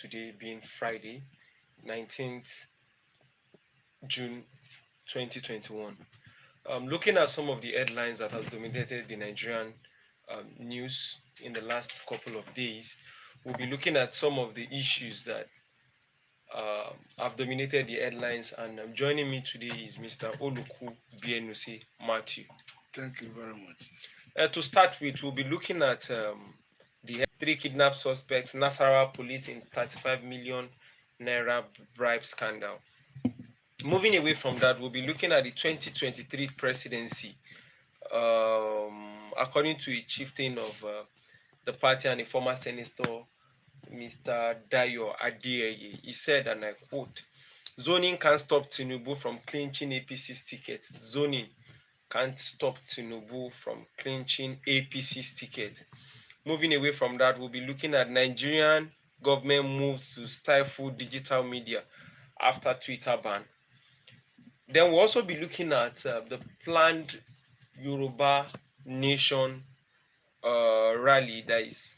today being Friday, 19th June 2021. Looking at some of the headlines that has dominated the Nigerian news in the last couple of days, we'll be looking at some of the issues that have dominated the headlines. And joining me today is Mr. Oluku Bienusi Matthew. Thank you very much. To start with, we'll be looking at the three kidnapped suspects, Nasarawa police in 35 million naira bribe scandal. Moving away from that, we'll be looking at the 2023 presidency. According to a chieftain of the party and a former senator, Mr. Adeyeye, he said, and I quote, "Zoning can't stop Tinubu from clinching APC's ticket. Zoning can't stop Tinubu from clinching APC's ticket." Moving away from that, we'll be looking at Nigerian government moves to stifle digital media after Twitter ban. Then we'll also be looking at the planned Yoruba Nation rally that is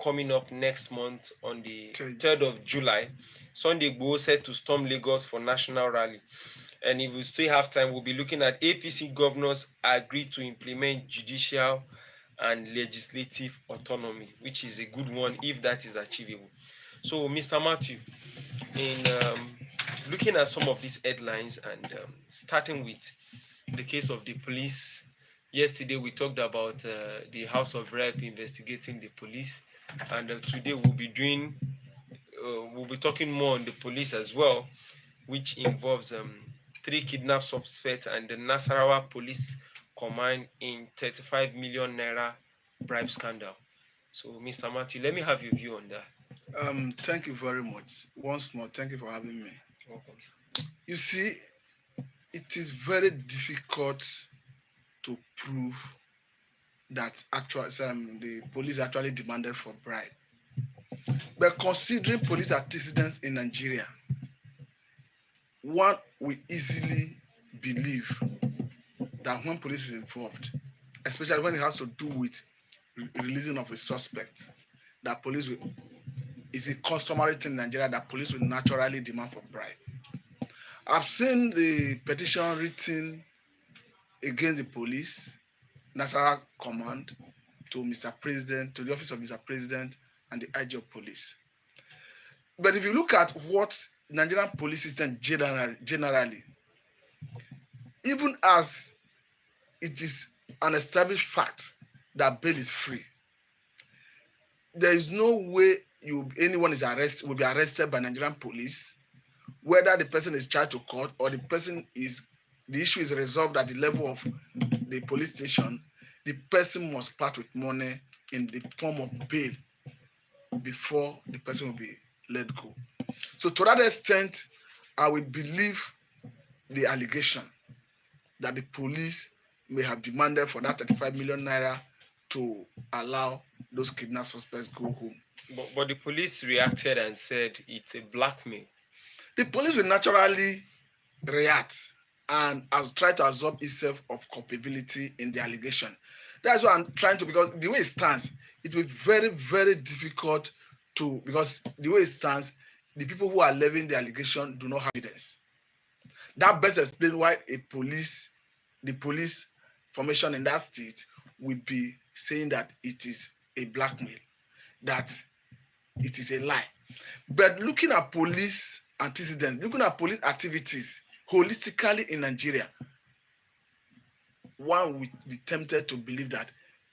coming up next month on the 3rd of July. Sunday Igboho set to storm Lagos for national rally. And if we still have time, we'll be looking at APC governors agree to implement judicial and legislative autonomy, which is a good one if that is achievable. So, Mr. Matthew, in looking at some of these headlines and starting with the case of the police, yesterday we talked about the House of Rep investigating the police, and today we'll be talking more on the police as well, which involves three kidnapped suspects and the Nasarawa police command in 35 million naira bribe scandal. So, Mr. Matthew, let me have your view on that. Thank you very much. Once more, thank you for having me. Welcome, sir. You see, it is very difficult to prove that the police actually demanded for bribe. But considering police antecedents in Nigeria, one will easily believe that when police is involved, especially when it has to do with releasing of a suspect, that police will is a customary thing in Nigeria that police will naturally demand for bribe. I've seen the petition written against the police, National Command, to Mr. President, to the office of Mr. President and the IG of police. But if you look at what Nigerian police system generally, even as it is an established fact that bail is free, there is no way anyone will be arrested by Nigerian police, whether the person is charged to court or the issue is resolved at the level of the police station. The person must part with money in the form of bail before the person will be let go. So to that extent, I will believe the allegation that the police may have demanded for that 35 million naira to allow those kidnapped suspects go home. But the police reacted and said it's a blackmail. The police will naturally react and try to absorb itself of culpability in the allegation. That's what I'm trying to, because the way it stands, it will be very, very difficult because the way it stands, the people who are levying the allegation do not have evidence. That best explains why the police formation in that state will be saying that it is a blackmail, that it is a lie. But looking at police antecedents, looking at police activities holistically in Nigeria, one would be tempted to believe that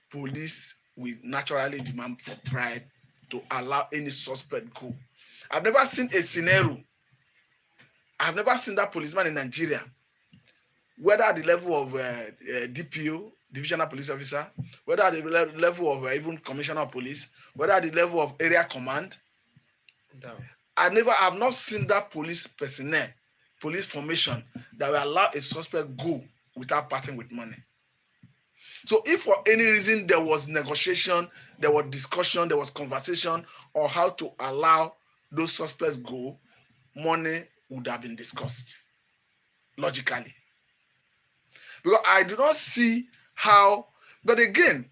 police will naturally demand for bribe to allow any suspect go. I've never seen a scenario. I've never seen that policeman in Nigeria, whether at the level of DPO, divisional police officer, whether at the level of even commissioner of police, whether at the level of area command. No. I've not seen that police personnel, police formation that will allow a suspect go without parting with money. So if for any reason there was negotiation, there was discussion, there was conversation on how to allow those suspects go, money would have been discussed logically. Because I do not see how, but again,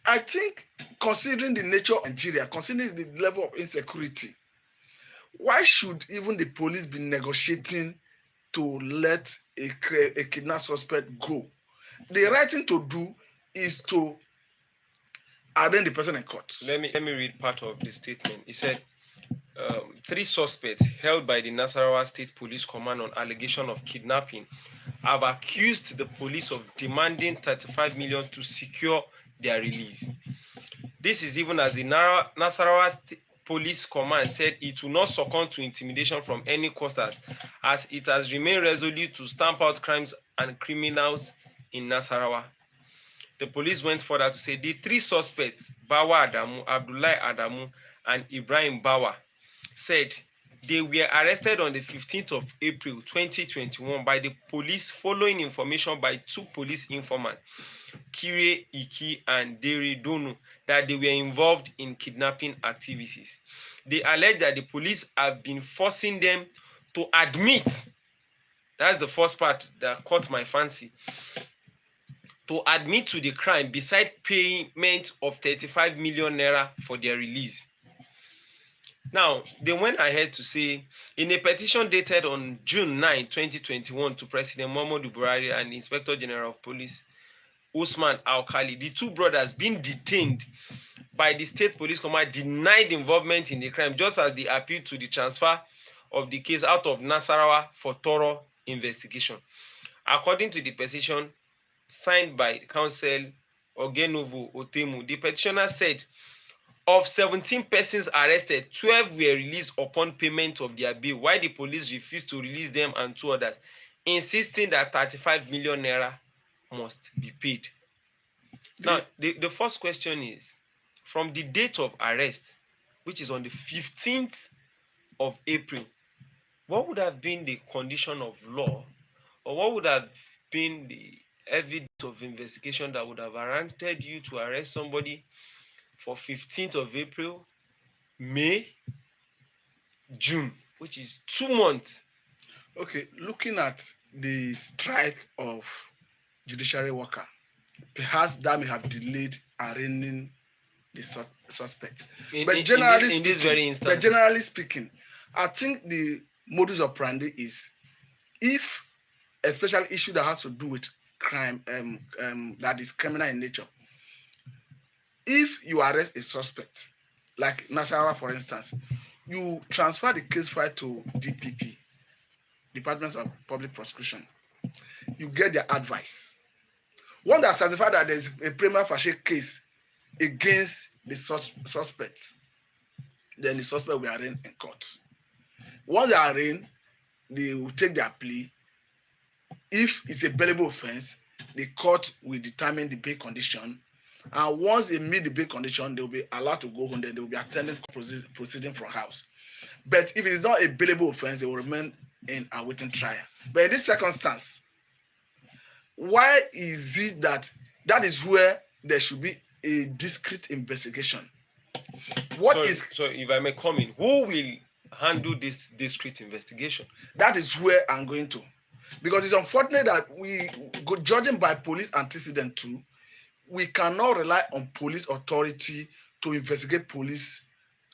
I think considering the nature of Nigeria, considering the level of insecurity, why should even the police be negotiating to let a kidnap suspect go? The right thing to do is to arraign the person in court. Let me read part of the statement. He said, 3 suspects held by the Nasarawa State Police Command on allegation of kidnapping have accused the police of demanding 35 million to secure their release. This is even as the Nasarawa Police Command said it will not succumb to intimidation from any quarters, as it has remained resolute to stamp out crimes and criminals in Nasarawa. The police went further to say the 3 suspects, Bawa Adamu, Abdullahi Adamu, and Ibrahim Bawa, said they were arrested on the 15th of April 2021 by the police following information by 2 police informants, Kire Iki and Dere Donu, that they were involved in kidnapping activities. They allege that the police have been forcing them to admit, that's the first part that caught my fancy, to admit to the crime beside payment of 35 million naira for their release. Now, they went ahead to say, in a petition dated on June 9, 2021 to President Muhammadu Buhari and the Inspector General of Police, Usman Alkali, the 2 brothers being detained by the State Police Command denied involvement in the crime, just as they appealed to the transfer of the case out of Nasarawa for thorough investigation. According to the petition signed by Counsel Ogenovo Otemu, the petitioner said, of 17 persons arrested, 12 were released upon payment of their bail, while the police refused to release them and 2 others, insisting that 35 million naira must be paid. Now, the first question is, from the date of arrest, which is on the 15th of April, what would have been the condition of law, or what would have been the evidence of investigation that would have warranted you to arrest somebody for 15th of April, May, June, which is 2 months? Okay, looking at the strike of judiciary worker, perhaps that may have delayed arraigning the suspects. But generally speaking, I think the modus operandi is, if especially issue that has to do with crime, that is criminal in nature, if you arrest a suspect, like Nasarawa for instance, you transfer the case file to DPP, Department of Public Prosecution. You get their advice. Once they are certified that there is a prima facie case against the suspects, then the suspect will arraigned in court. Once they are arraigned, they will take their plea. If it's a bailable offense, the court will determine the bail condition. And once they meet the bail condition, they will be allowed to go home. Then they will be attending proceeding from house. But if it is not a bailable offense, they will remain in awaiting trial. But in this circumstance, why is it that is where there should be a discreet investigation? So if I may come in, who will handle this discreet investigation? That is where I'm going to. Because it's unfortunate that we go judging by police antecedent too, we cannot rely on police authority to investigate police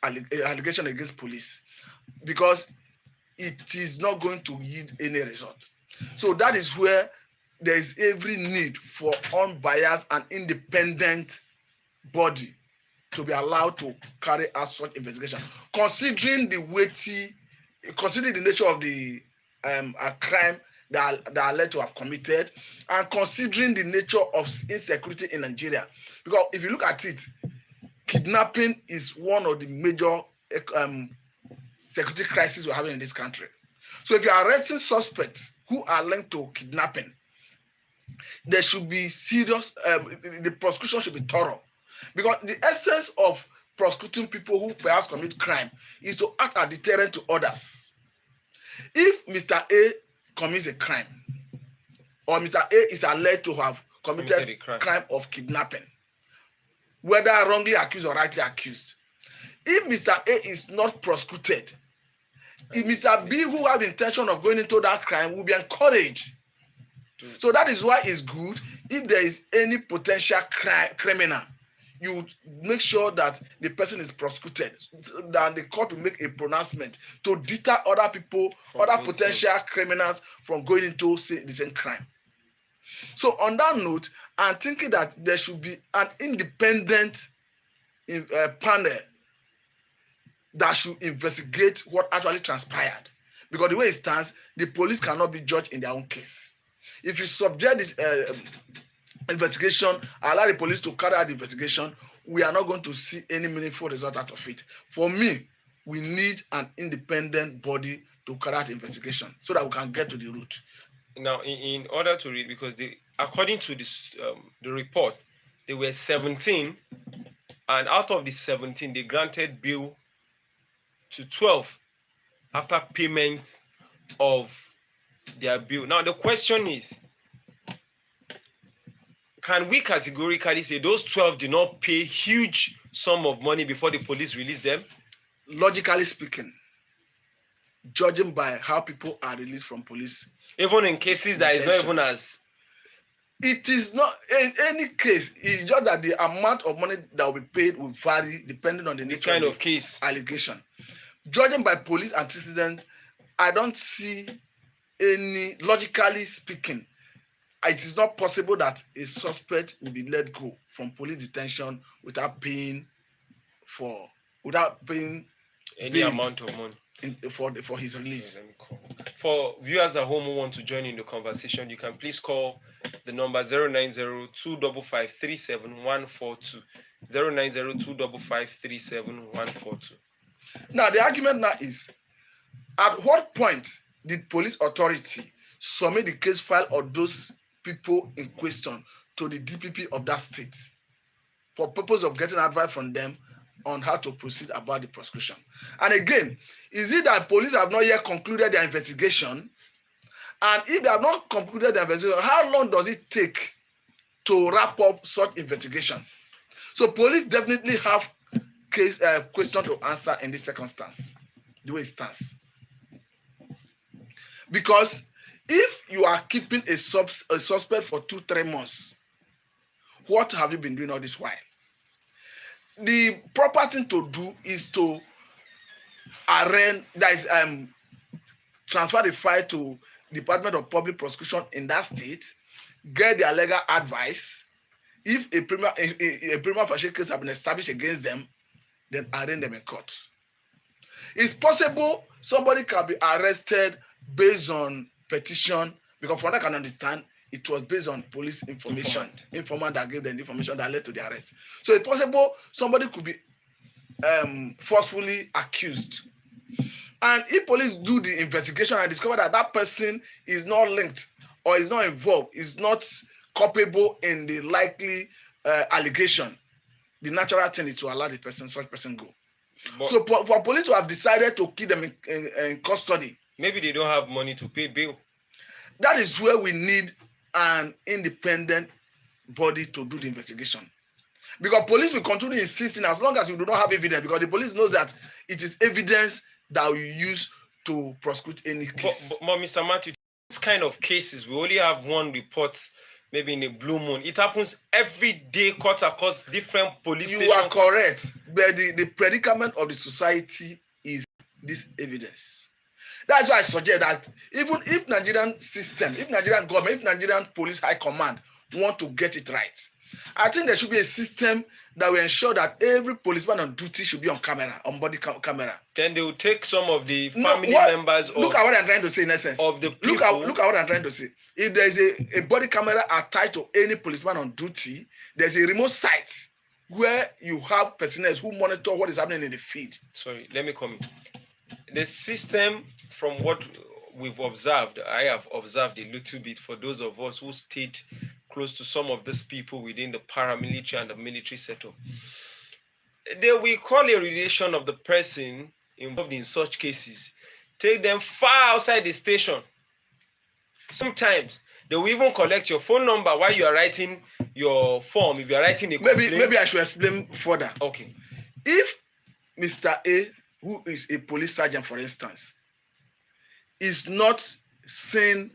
allegation against police, because it is not going to yield any result. So that is where there is every need for unbiased and independent body to be allowed to carry out such investigation, considering the nature of the crime that are led to have committed, and considering the nature of insecurity in Nigeria. Because if you look at it, kidnapping is one of the major security crises we're having in this country. So if you're arresting suspects who are linked to kidnapping, there should be serious, the prosecution should be thorough. Because the essence of prosecuting people who perhaps commit crime is to act as deterrent to others. If Mr. A commits a crime, or Mr. A is alleged to have committed a crime of kidnapping, whether wrongly accused or rightly accused, if Mr. A is not prosecuted, if Mr. B, who had the intention of going into that crime, will be encouraged. So that is why it's good, if there is any potential criminal, you make sure that the person is prosecuted, that the court will make a pronouncement to deter other people, other potential criminals from going into the same crime. So on that note, I'm thinking that there should be an independent panel that should investigate what actually transpired. Because the way it stands, the police cannot be judged in their own case. If you subject this investigation, allow the police to carry out the investigation, we are not going to see any meaningful result out of it. For me, we need an independent body to carry out investigation so that we can get to the root. Now, in order to read, because according to this the report, there were 17, and out of the 17, they granted bail to 12 after payment of their bill. Now, the question is, can we categorically say those 12 did not pay huge sum of money before the police released them? Logically speaking, judging by how people are released from police, even in cases that is not even as, it is not in any case, it's just that the amount of money that will be paid will vary depending on the nature kind of the case allegation. Judging by police antecedent, I don't see any, logically speaking, it is not possible that a suspect will be let go from police detention without paying any amount of money for his release. For viewers at home who want to join in the conversation, you can please call the number 090-255-37142. 090-255-37142. Now, the argument now is, at what point did police authority submit the case file of those people in question to the DPP of that state for purpose of getting advice from them on how to proceed about the prosecution? And again, is it that police have not yet concluded their investigation? And if they have not concluded their investigation, how long does it take to wrap up such investigation? So police definitely have question to answer in this circumstance, the way it stands. Because if you are keeping a suspect for 2-3 months, what have you been doing all this while? The proper thing to do is to transfer the file to Department of Public Prosecution in that state, get their legal advice. If a prima facie case has been established against them, then arraign them in court. It's possible somebody can be arrested based on petition, because from what I can understand, it was based on police informant that gave them the information that led to the arrest. So it's possible somebody could be forcefully accused. And if police do the investigation and discover that that person is not linked or is not involved, is not culpable in the likely allegation, the natural thing is to allow such person go. But so for police to have decided to keep them in custody, maybe they don't have money to pay bail. That is where we need an independent body to do the investigation. Because police will continue insisting as long as you do not have evidence, because the police knows that it is evidence that we use to prosecute any case. But Mr. Matthew, this kind of cases, we only have one report, maybe in a blue moon. It happens every day, court across different police stations. You are correct, but the predicament of the society is this evidence. That's why I suggest that even if Nigerian system, if Nigerian government, if Nigerian police high command want to get it right, I think there should be a system that will ensure that every policeman on duty should be on camera, on body camera. Then they will take some of the family members. Look at what I'm trying to say in essence. Of the people. Look at what I'm trying to say. If there is a body camera attached to any policeman on duty, there's a remote site where you have personnel who monitor what is happening in the field. Sorry, let me come in. The system, from what we've observed, I have observed a little bit for those of us who stayed close to some of these people within the paramilitary and the military setup. They will call a relation of the person involved in such cases, take them far outside the station. Sometimes they will even collect your phone number while you are writing your form. If you are writing a complaint. Maybe I should explain further. Okay. If Mr. A, who is a police sergeant, for instance, is not seen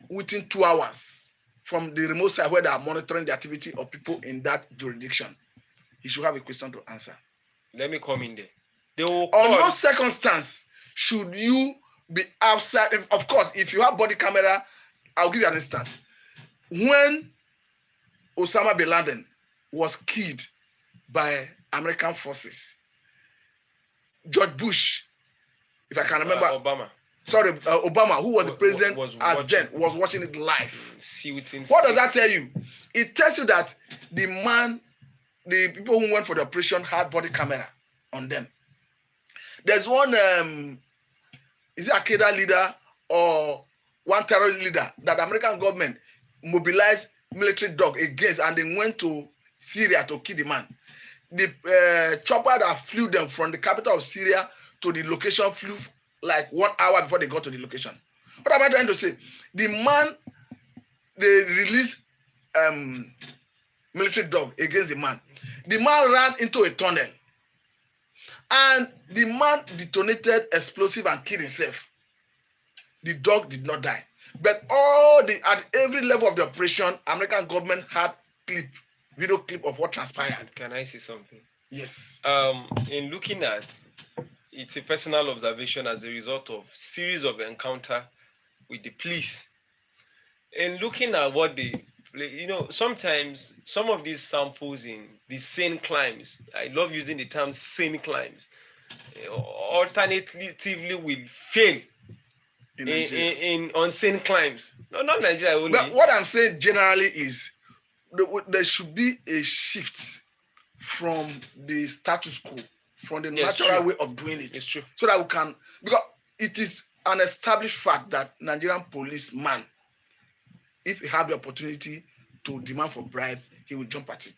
within 2 hours from the remote site where they are monitoring the activity of people in that jurisdiction, he should have a question to answer. Let me come in there. They will On call. no circumstance should you be outside. Of course, if you have body camera, I'll give you an instance. When Osama bin Laden was killed by American forces, George Bush, if I can remember, Obama, who was the president was watching it live. What does that tell you? It tells you that the people who went for the operation had body camera on them. There's one, is it a Al-Qaeda leader or one terror leader that the American government mobilized military dog against, and they went to Syria to kill the man. The chopper that flew them from the capital of Syria to the location flew like 1 hour before they got to the location. What am I trying to say? The man, they released military dog against the man. The man ran into a tunnel, and the man detonated explosive and killed himself. The dog did not die, but at every level of the operation, American government had video clip of what transpired. Can I say something? Yes. In looking at, it's a personal observation as a result of series of encounter with the police. In looking at what they, sometimes some of these samples in the sane crimes, I love using the term sane crimes, alternatively will fail in unsane crimes. No, not Nigeria only. But what I'm saying generally is there should be a shift from the status quo, from the natural way of doing it. It's true. So that we can, because it is an established fact that Nigerian policeman, if he have the opportunity to demand for bribe, he will jump at it.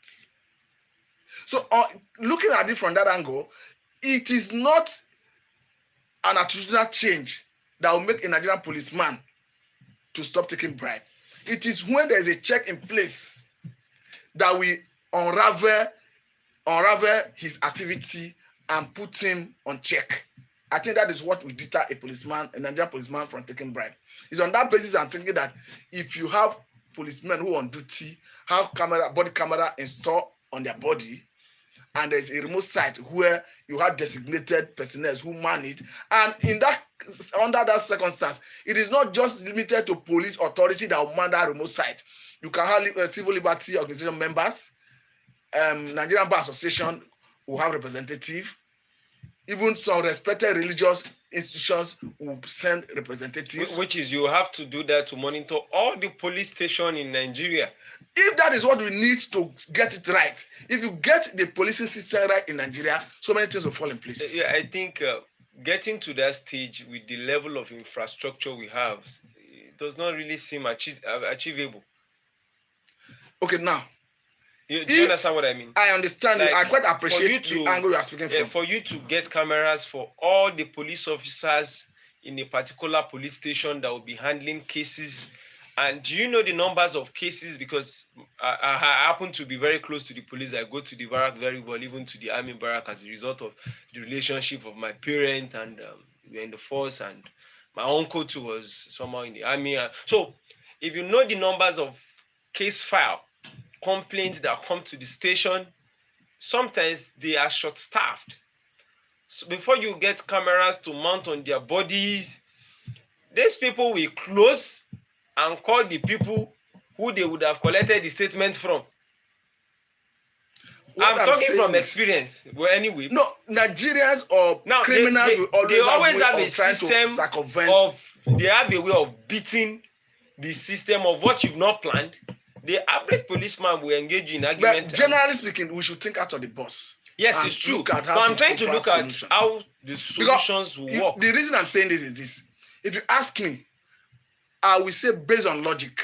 So looking at it from that angle, it is not an attitudinal change that will make a Nigerian policeman to stop taking bribe. It is when there is a check in place that we unravel his activity and put him on check. I think that is what will deter a Nigerian policeman from taking bribe. It's on that basis I'm thinking that if you have policemen who are on duty, have body camera installed on their body, and there's a remote site where you have designated personnel who man it, and under that circumstance, it is not just limited to police authority that will man that remote site. You can have civil liberty organization members, Nigerian Bar Association will have representative, even some respected religious institutions will send representatives. Which is, you have to do that to monitor all the police stations in Nigeria. If that is what we need to get it right, if you get the policing system right in Nigeria, so many things will fall in place. Yeah, I think getting to that stage with the level of infrastructure we have, it does not really seem achievable. Okay, now. Do you understand what I mean? I understand. I quite appreciate the angle you are speaking from. For you to get cameras for all the police officers in a particular police station that will be handling cases. And do you know the numbers of cases? Because I happen to be very close to the police. I go to the barrack very well, even to the army barrack, as a result of the relationship of my parent, and we were in the force, and my uncle too was somehow in the army. So if you know the numbers of case file, complaints that come to the station, sometimes they are short-staffed. So before you get cameras to mount on their bodies, these people will close and call the people who they would have collected the statement from. I'm talking from experience. Well, anyway. No, Nigerians or criminals will always have a system they have a way of beating the system of what you've not planned. The average policeman will engage in argument. But generally speaking, we should think out of the box. Yes, it's true. But I'm trying to look at how the solutions will work. The reason I'm saying this is this. If you ask me, I will say based on logic,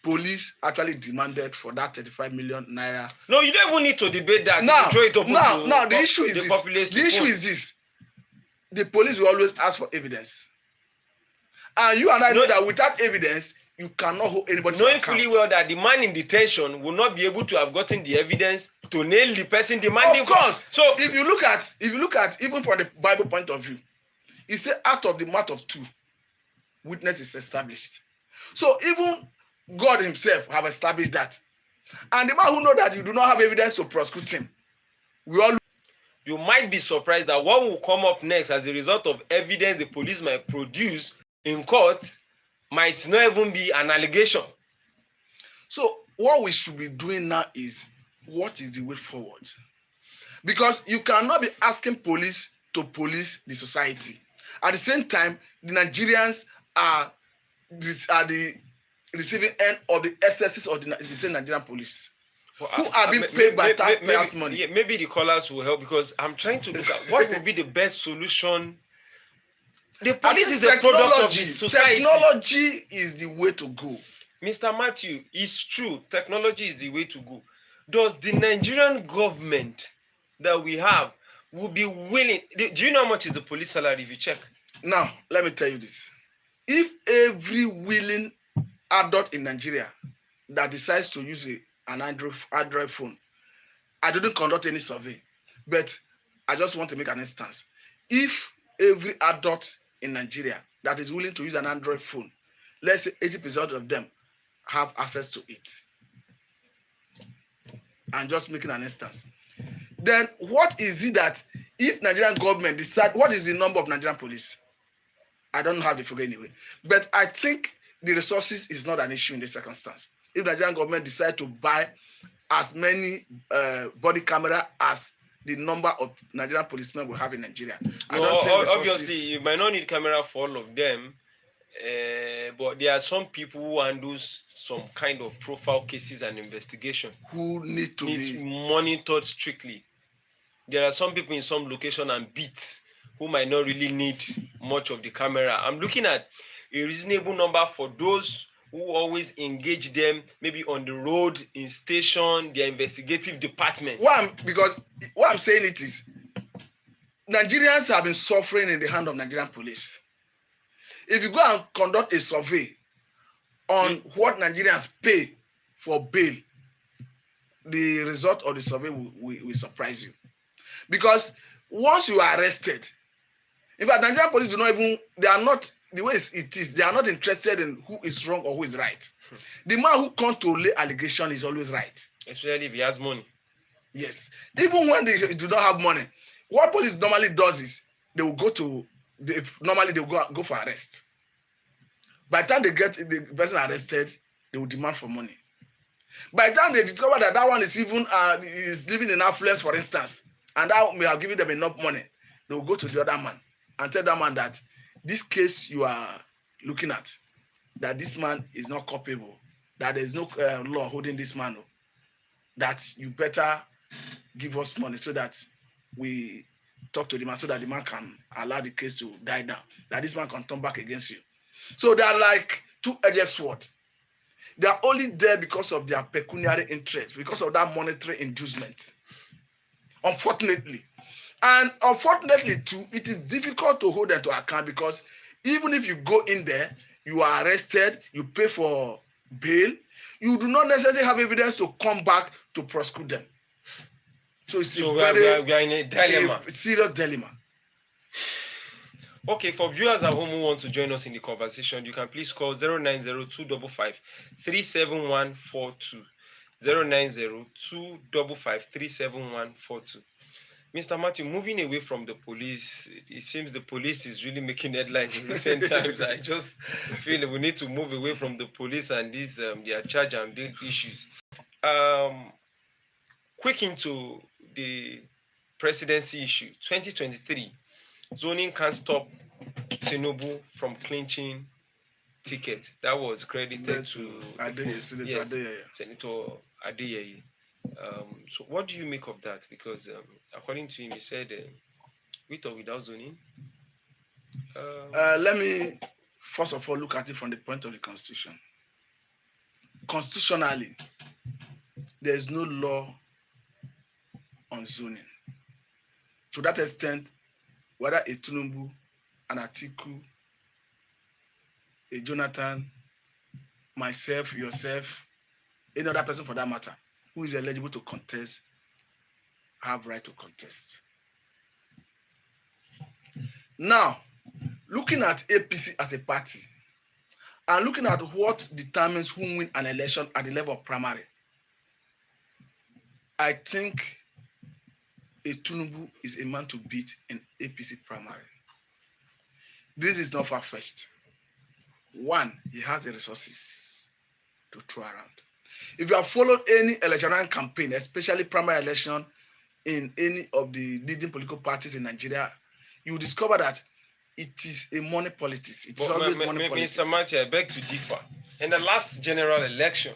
police actually demanded for that 35 million naira. No, you don't even need to debate that. Now, the issue is this. The issue is this. The police will always ask for evidence. And you and I know that without evidence, you cannot hold anybody. Knowing fully well that the man in detention will not be able to have gotten the evidence to nail the person demanding. Of course. So if you look at even from the Bible point of view, it says out of the mouth of two, witness is established. So even God himself have established that. And the man who know that you do not have evidence to prosecute him You might be surprised that what will come up next as a result of evidence the police might produce in court might not even be an allegation. So what we should be doing now is, what is the way forward? Because you cannot be asking police to police the society. At the same time, the Nigerians are the receiving end of the excesses of the same Nigerian police, who are being paid by taxpayers' money. Yeah, maybe the callers will help, because I'm trying to look at what will be the best solution. The police is a product of the society. Technology is the way to go. Mr. Matthew, it's true, technology is the way to go. Does the Nigerian government that we have will be willing? Do you know how much is the police salary if you check? Now, let me tell you this. If every willing adult in Nigeria that decides to use an Android phone, I didn't conduct any survey, but I just want to make an instance. If every adult in Nigeria that is willing to use an Android phone, let's say 80% of them have access to it, I'm just making an instance, then what is it that if Nigerian government decide, what is the number of Nigerian police? I don't have the figure anyway, but I think the resources is not an issue in this circumstance. If Nigerian government decide to buy as many body camera as the number of Nigerian policemen we have in Nigeria, I don't think obviously you might not need camera for all of them, but there are some people who handle some kind of profile cases and investigation who need to be monitored strictly. There are some people in some location and beats who might not really need much of the camera. I'm looking at a reasonable number for those who always engage them, maybe on the road, in station, their investigative department. Because what I'm saying it is, Nigerians have been suffering in the hand of Nigerian police. If you go and conduct a survey on what Nigerians pay for bail, the result of the survey will surprise you. Because once you are arrested, in fact, Nigerian police they are not, the way it is, they are not interested in who is wrong or who is right. The man who comes to lay allegation is always right. Especially if he has money. Yes. Even when they do not have money, what police normally does is they will go for arrest. By the time they get the person arrested, they will demand for money. By the time they discover that one is even is living in affluence, for instance, and that may have given them enough money, they will go to the other man and tell that man that this case you are looking at, that this man is not culpable, that there is no law holding this man, that you better give us money so that we talk to the man, so that the man can allow the case to die down, that this man can turn back against you. So they are like two-edged sword. They are only there because of their pecuniary interest, because of that monetary inducement. Unfortunately. And unfortunately too, it is difficult to hold them to account, because even if you go in there, you are arrested, you pay for bail, you do not necessarily have evidence to come back to prosecute them. So it's we are in a dilemma. A serious dilemma. Okay, for viewers at home who want to join us in the conversation, you can please call 090-255-37142. 090-255-37142. Mr. Matthew, moving away from the police, it seems the police is really making headlines in recent times. I just feel we need to move away from the police and these their charge and bail issues. Quick into the presidency issue. 2023, zoning can't stop Tinubu from clinching ticket. That was credited to Senator Adeyeye. So what do you make of that? Because according to him, he said with or without zoning. Let me first of all look at it from the point of the Constitution. Constitutionally, there is no law on zoning. To that extent, whether a Tinubu, an Atiku, a Jonathan, myself, yourself, any other person for that matter, who is eligible to contest, have right to contest. Now, looking at APC as a party, and looking at what determines who win an election at the level of primary, I think a Tinubu is a man to beat in APC primary. This is not far-fetched. One, he has the resources to throw around. If you have followed any electoral campaign, especially primary election in any of the leading political parties in Nigeria, you will discover that it is a money politics. It is always money politics. Mr. Matthew, I beg to differ. In the last general election,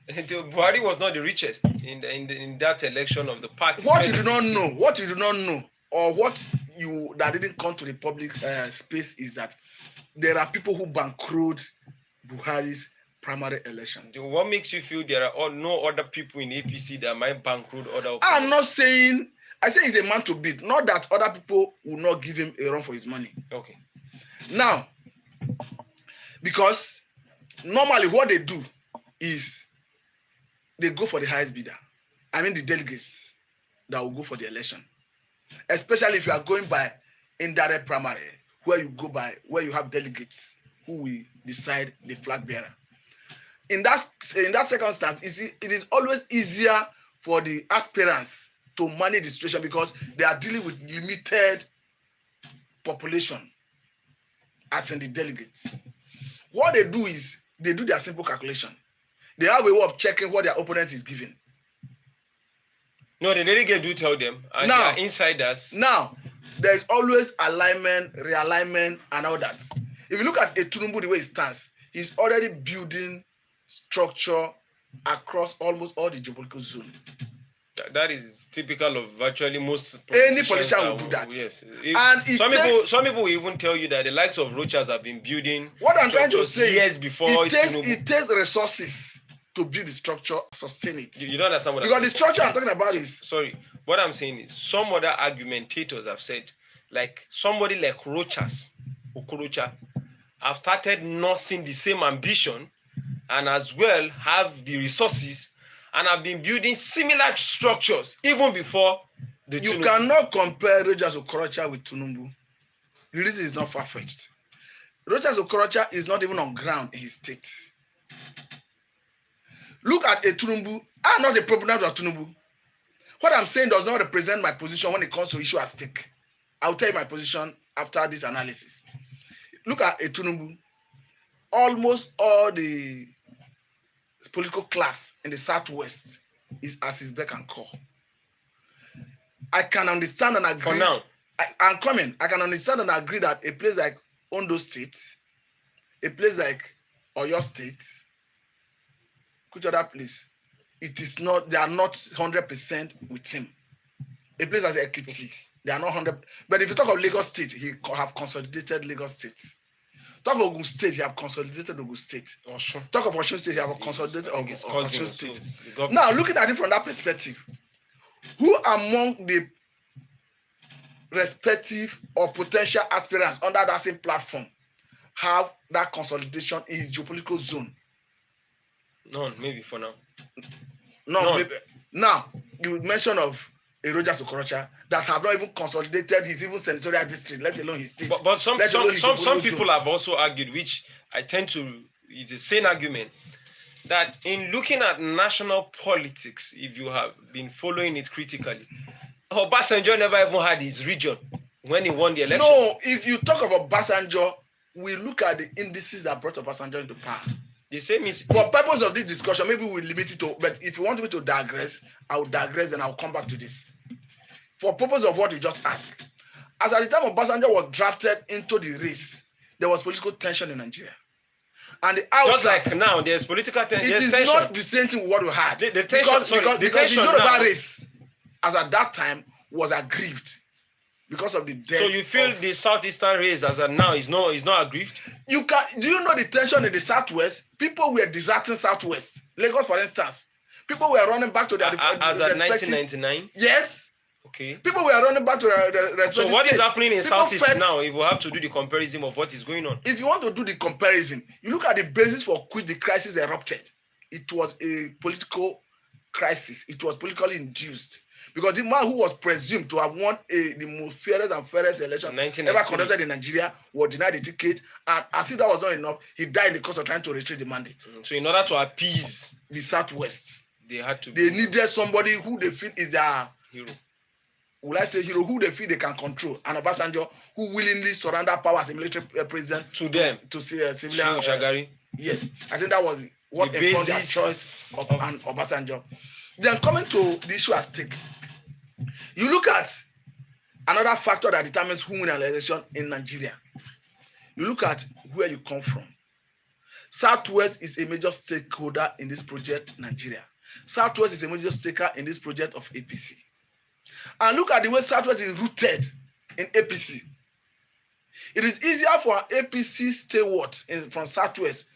Buhari was not the richest in that election of the party. What you do not know, or what you that didn't come to the public space is that there are people who bankrolled Buhari's primary election. What makes you feel there are no other people in APC that might bankroll other? I'm not saying. I say he's a man to beat. Not that other people will not give him a run for his money. Okay. Now, because normally what they do is they go for the highest bidder. I mean the delegates that will go for the election. Especially if you are going by indirect primary, where you have delegates who will decide the flag bearer. In that circumstance, it is always easier for the aspirants to manage the situation because they are dealing with limited population, as in the delegates. What they do is they do their simple calculation. They have a way of checking what their opponent is giving. No, the delegate do tell them. And now, they are insiders. Now, there is always alignment, realignment, and all that. If you look at Tinubu the way it stands, he's already building structure across almost all the geopolitical zone. That is typical of virtually most any politician will do that. Yes. Some people will even tell you that the likes of Rochas have been building. What I'm trying to say years before it takes resources to build the structure, sustain it. You don't understand what because the structure I'm talking about is sorry. What I'm saying is some other argumentators have said, like somebody like Rochas, Okorocha, have started nursing the same ambition and as well have the resources and have been building similar structures even before the You cannot compare Rochas Okorocha with Tinubu. The reason is not far-fetched. Rochas Okorocha is not even on ground in his state. Look at a Tinubu. I'm not a proponent of Tinubu. What I'm saying does not represent my position when it comes to issue at stake. I'll tell you my position after this analysis. Look at a Tinubu. Almost all the political class in the Southwest is as his beck and call. I can understand and agree. For now. I'm coming. I can understand and agree that a place like Ondo State, a place like Oyo State, which other place, it is not, they are not 100% with him. A place like Ekiti, they are not 100%. But if you talk of Lagos State, he have consolidated Lagos State. Talk of Ogun State, he have consolidated Ogun State. Sure. Talk of Osun State, he have consolidated Osun State. So now, looking at it from that perspective, who among the respective or potential aspirants under that same platform have that consolidation in his geopolitical zone? None, maybe for now. No, maybe. Now, you mention of a Rochas Okorocha that have not even consolidated his even senatorial district, let alone his state. But some people have also argued, which I tend to, it's the same argument, that in looking at national politics, if you have been following it critically, Obasanjo never even had his region when he won the election. No, if you talk of Obasanjo, we look at the indices that brought Obasanjo into power. The same is for purpose of this discussion, maybe we'll limit it to, but if you want me to digress, I will digress and I'll come back to this. For purpose of what you just asked, as at the time Obasanjo was drafted into the race, there was political tension in Nigeria. And the outsiders, just like now, there's political tension. It is not the same thing with what we had. The tension, because the Yoruba race, as at that time, was aggrieved because of the death. So you feel the southeastern race as of now is not aggrieved? Do you know the tension in the southwest? People were deserting southwest. Lagos, for instance. People were running back to their as at 1999? Yes. Okay. People were running back to their So what is happening in southeast now if we have to do the comparison of what is going on? If you want to do the comparison, you look at the basis for which the crisis erupted. It was a political crisis. It was politically induced. Because the man who was presumed to have won the most fairest and fairest election ever conducted in Nigeria was denied the ticket, and as if that was not enough, he died in the course of trying to retrieve the mandate. So in order to appease the Southwest, they had to. They needed somebody who they feel is their hero. will I say hero, who they feel they can control, and Obasanjo, who willingly surrender power as a military president to them, to see civilian. Shagari. Yes, I think that was what The informed their basis choice of an Obasanjo. Then coming to the issue at stake, you look at another factor that determines who win an election in Nigeria. You look at where you come from. Southwest is a major stakeholder in this project, Nigeria. Southwest is a major stakeholder in this project of APC. And look at the way Southwest is rooted in APC. It is easier for an APC stalwart from Southwest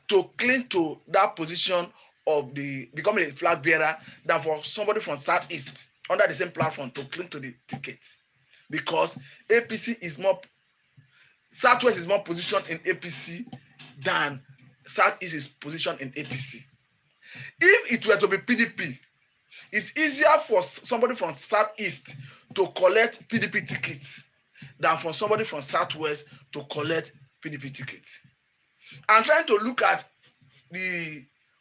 to cling to that position of becoming a flag bearer than for somebody from Southeast under the same platform to cling to the ticket, because APC is more, Southwest is more positioned in APC than Southeast is positioned in APC. If it were to be PDP, it's easier for somebody from Southeast to collect PDP tickets than for somebody from Southwest to collect PDP tickets. I'm trying to look at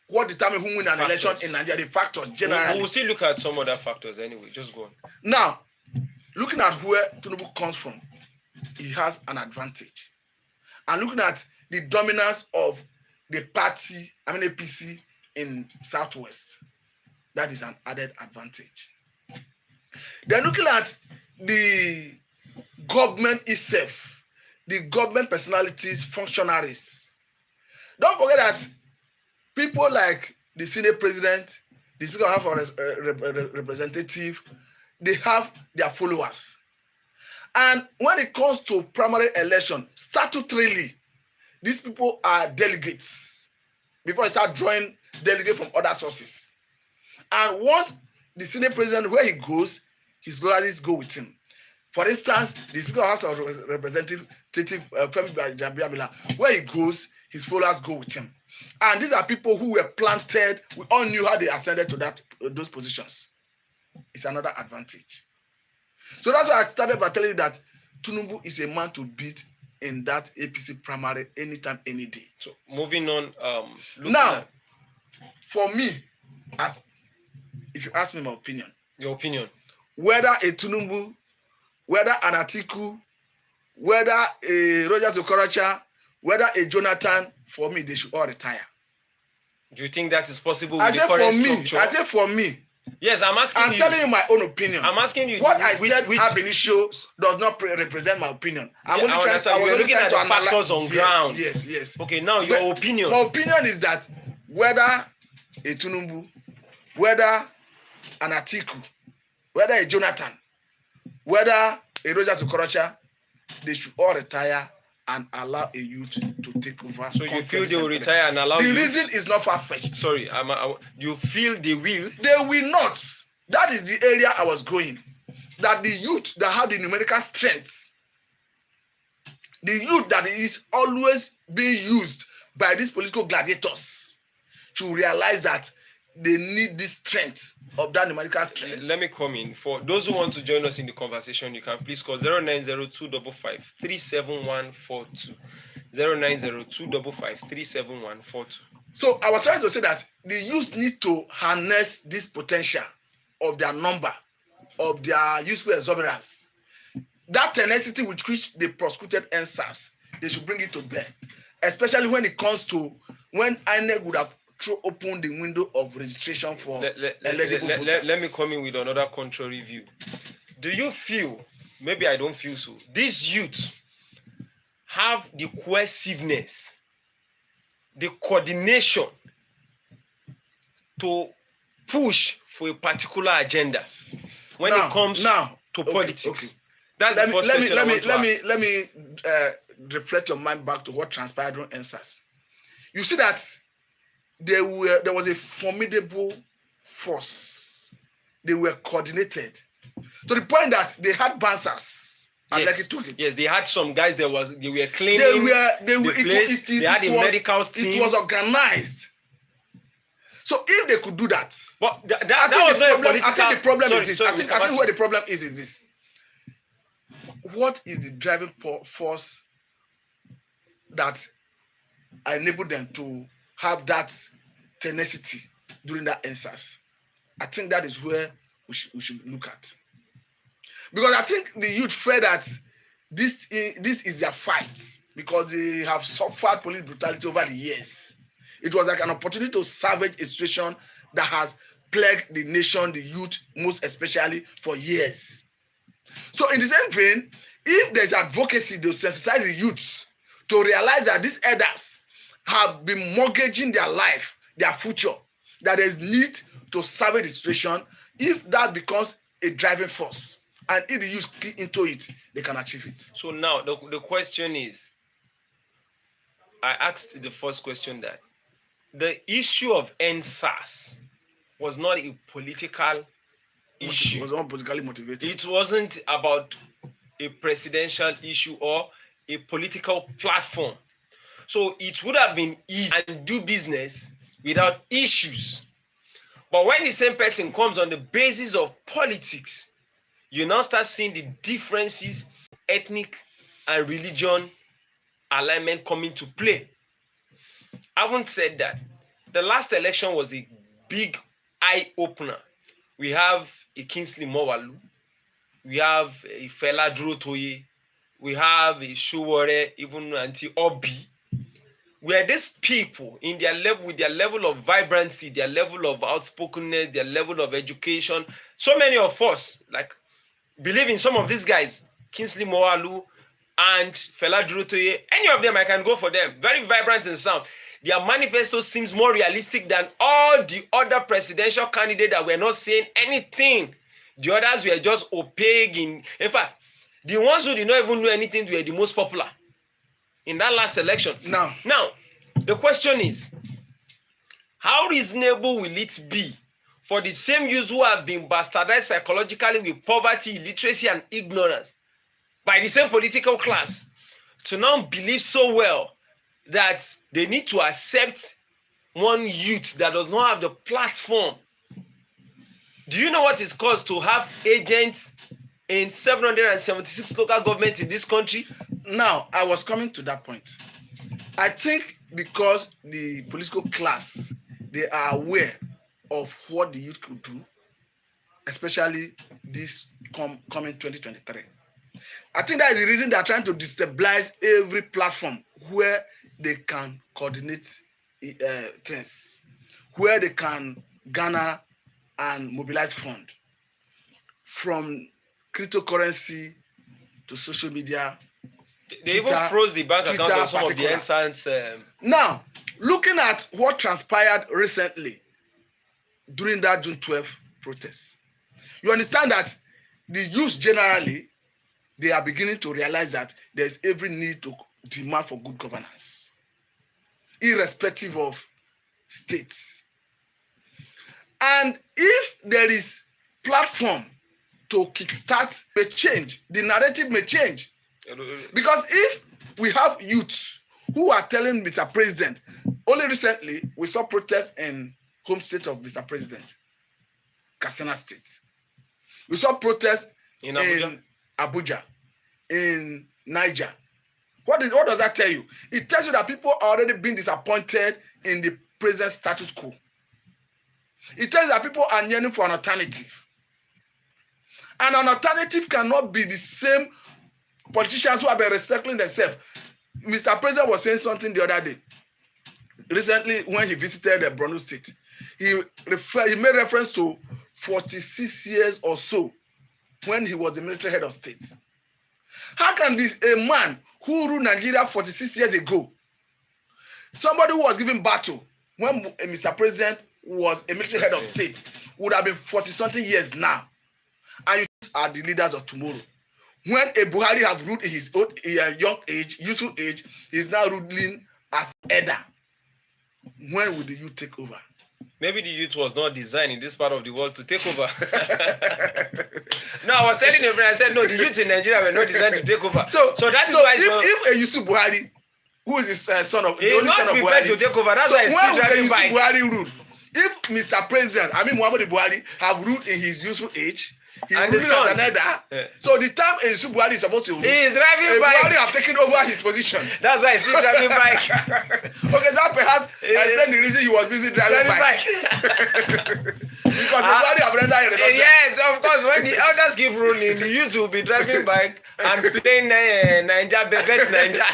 what determines who win an election in Nigeria, the factors generally. We'll still look at some other factors anyway. Just go on. Now, looking at where Tinubu comes from, he has an advantage. And looking at the dominance of the party, APC in Southwest, that is an added advantage. Then looking at the government itself, the government personalities, functionaries. Don't forget that people like the Senate President, the Speaker of House of Representatives, they have their followers. And when it comes to primary election, statutorily, these people are delegates before they start drawing delegates from other sources. And once the Senate President, where he goes, his loyalists go with him. For instance, the Speaker of the House of Representatives, where he goes, his followers go with him. And these are people who were planted. We all knew how they ascended to those positions. It's another advantage. So that's why I started by telling you that Tinubu is a man to beat in that APC primary anytime, any day. So moving on. Now, for me, if you ask me my opinion. Your opinion. Whether a Tinubu, whether an Atiku, whether a Rogers Okorocha, whether a Jonathan, for me, they should all retire. Do you think that is possible with the current structure? I say for me. Yes, I'm telling you my own opinion. I'm asking you. What I said ab initio does not represent my opinion. I'm only trying to. You're looking at the factors on ground. Yes. Okay, now your opinion. My opinion is that whether a Tinubu, whether an Atiku, whether a Jonathan, whether a Rogers Okorocha, they should all retire and allow a youth to take over. So you feel they will retire and allow the reason is not far-fetched. Sorry, you feel they will? They will not. That is the area I was going. That the youth that have the numerical strength, the youth that is always being used by these political gladiators, should realize that they need this strength of that numerical strength. Let me come in. For those who want to join us in the conversation, you can please call 0902553714. 0902553714. So I was trying to say that the youth need to harness this potential of their number, of their useful exuberance. That tenacity with which they prosecuted NSAS, they should bring it to bear. Especially when it comes to when INEC would have throw open the window of registration for eligible voters. Let me come in with another contrary view. Do you feel, maybe I don't feel so, these youth have the cohesiveness, the coordination to push for a particular agenda when it comes to politics? Okay. That's the first question I want to ask. Let me reflect your mind back to what transpired during NSAS. You see that there was a formidable force. They were coordinated to the point that they had bouncers. Yes, they had some guys. They were cleaning. They had a medical team. It was organized. So if they could do that, but that was not a political. I think the problem is this. I think where the problem is this. What is the driving force that enabled them to have that tenacity during that NSAS? I think that is where we should look at. Because I think the youth felt that this is their fight because they have suffered police brutality over the years. It was like an opportunity to salvage a situation that has plagued the nation, the youth, most especially for years. So in the same vein, if there's advocacy to sensitize the youths to realize that these elders have been mortgaging their life, their future, that there's need to salvage the situation, if that becomes a driving force, and if the youth key into it, they can achieve it. So now the question is, I asked the first question that the issue of NSAS was not a political issue. It was not politically motivated. It wasn't about a presidential issue or a political platform. So it would have been easy and do business without issues. But when the same person comes on the basis of politics, you now start seeing the differences, ethnic and religion alignment coming to play. Having said that, the last election was a big eye-opener. We have a Kingsley Mowalu, we have a Fela Durotoye, we have a Sowore, even Auntie Obi. Where these people in their level, with their level of vibrancy, their level of outspokenness, their level of education, so many of us like believe in some of these guys, Kingsley Mowalu and Fela Durotoye. Any of them, I can go for them. Very vibrant and sound. Their manifesto seems more realistic than all the other presidential candidates that were not saying anything. The others were just opaque. In fact, the ones who did not even know anything were the most popular in that last election. Now, the question is, how reasonable will it be for the same youths who have been bastardized psychologically with poverty, illiteracy, and ignorance by the same political class to now believe so well that they need to accept one youth that does not have the platform? Do you know what it costs to have agents in 776 local governments in this country? Now, I was coming to that point. I think because the political class, they are aware of what the youth could do, especially this coming 2023. I think that is the reason they are trying to destabilize every platform where they can coordinate things, where they can garner and mobilize funds, from cryptocurrency to social media. They Twitter, even froze the bank account of some of the ensigns. Now, looking at what transpired recently during that June 12th protest, you understand that the youth generally, they are beginning to realize that there's every need to demand for good governance, irrespective of states. And if there is platform to kickstart, may change, the narrative may change. Because if we have youths who are telling Mr. President, only recently we saw protests in home state of Mr. President, Katsina State. We saw protests in Abuja, in Niger. What does that tell you? It tells you that people are already being disappointed in the present status quo. It tells you that people are yearning for an alternative. And an alternative cannot be the same politicians who have been recycling themselves. Mr. President was saying something the other day. Recently, when he visited the Borno State, he made reference to 46 years or so when he was the military head of state. How can a man who ruled Nigeria 46 years ago, somebody who was giving battle when Mr. President was a military head of state, would have been 40-something years now, and you are the leaders of tomorrow? When a Buhari have ruled in his old young age, youthful age, he is now ruling as elder. When will the youth take over? Maybe the youth was not designed in this part of the world to take over. No, I was telling a friend, I said, no, the youth in Nigeria were not designed to take over. So that is why if a Yusuf Buhari, who is the son of the only son of Buhari, to take over, that's why he's still driving bike. Buhari ruled. If Mr. President, Muhammadu Buhari, have ruled in his youthful age, he's ruling as an elder. So the time Yusuf Buhari is supposed to rule, he is driving bike. Buhari have taken over his position. That's why he's still driving bike. Okay, that perhaps explains the reason he was busy driving bike. Because everybody have rendered irreductible. Yes, of course. When the elders keep ruling, the youth will be driving bike and playing Ninja, bet Ninja.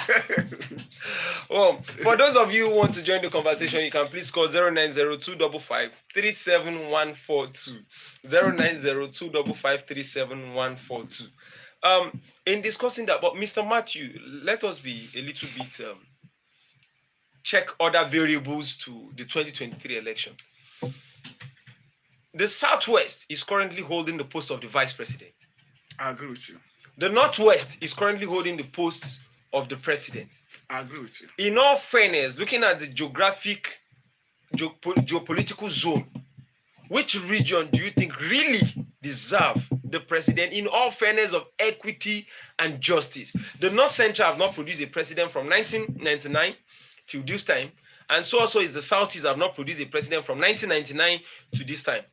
Oh, for those of you who want to join the conversation, you can please call 09025537142. 09025537142. In discussing that, but Mr. Matthew, let us be a little bit check other variables to the 2023 election. The Southwest is currently holding the post of the Vice President. I agree with you. The Northwest is currently holding the post of the President. I agree with you. In all fairness, looking at the geopolitical zone, which region do you think really deserve the president in all fairness of equity and justice? The North Central have not produced a president from 1999 till this time, and so also is the Southeast have not produced a president from 1999 to this time.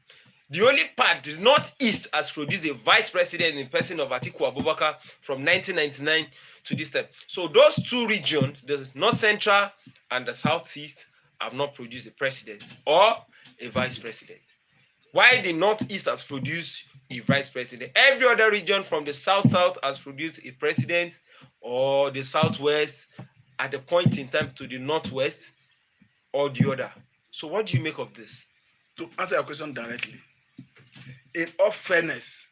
The only part, the Northeast, has produced a vice president in the person of Atiku Abubakar from 1999 to this time. So those two regions, the North Central and the Southeast, have not produced a president or a vice president. While the Northeast has produced a vice president, every other region from the South has produced a president, or the Southwest at the point in time to the Northwest or the other. So what do you make of this? To answer your question directly, in all fairness,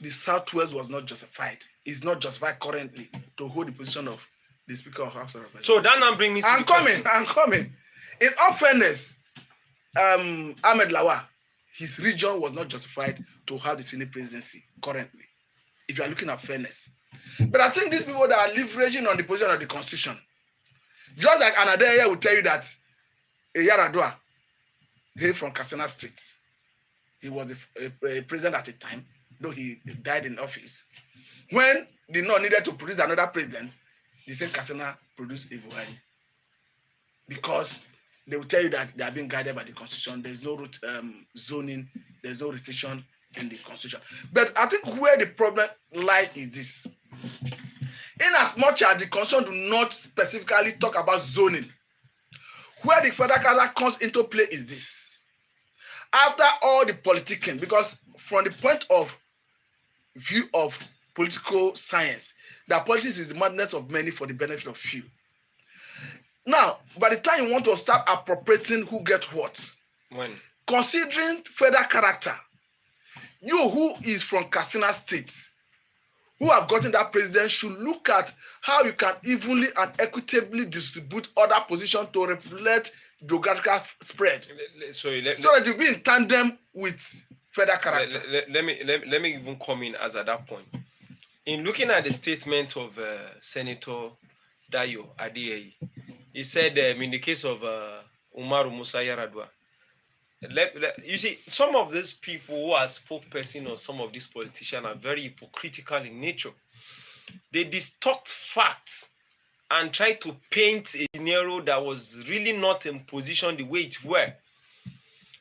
the Southwest was not justified. It's not justified currently to hold the position of the Speaker of House of Representatives. So that now brings me to I'm coming. In all fairness, Ahmed Lawal, his region was not justified to have the Senate presidency currently, if you are looking at fairness. But I think these people that are leveraging on the position of the Constitution, just like Adeyeye will tell you that Yaradua, he from Katsina State, he was a president at a time, though he died in office. When the North needed to produce another president, the same Katsina produced a Buhari. Because they will tell you that they are being guided by the Constitution. There's no zoning, there's no restriction in the Constitution. But I think where the problem lies is this. In as much as the Constitution do not specifically talk about zoning, where the federal government comes into play is this. After all the politicking, because from the point of view of political science, that politics is the madness of many for the benefit of few. Now, by the time you want to start appropriating who gets what, considering federal character, you who is from Katsina State, who have gotten that president, should look at how you can evenly and equitably distribute other positions to reflect geographical spread, so that you be in tandem with federal character. Let me even come in as at that point. In looking at the statement of Senator Adeyeye, he said in the case of Umaru Musa Yar'Adua, you see, some of these people who are spokesperson or some of these politicians are very hypocritical in nature. They distort facts and try to paint a scenario that was really not in position the way it were.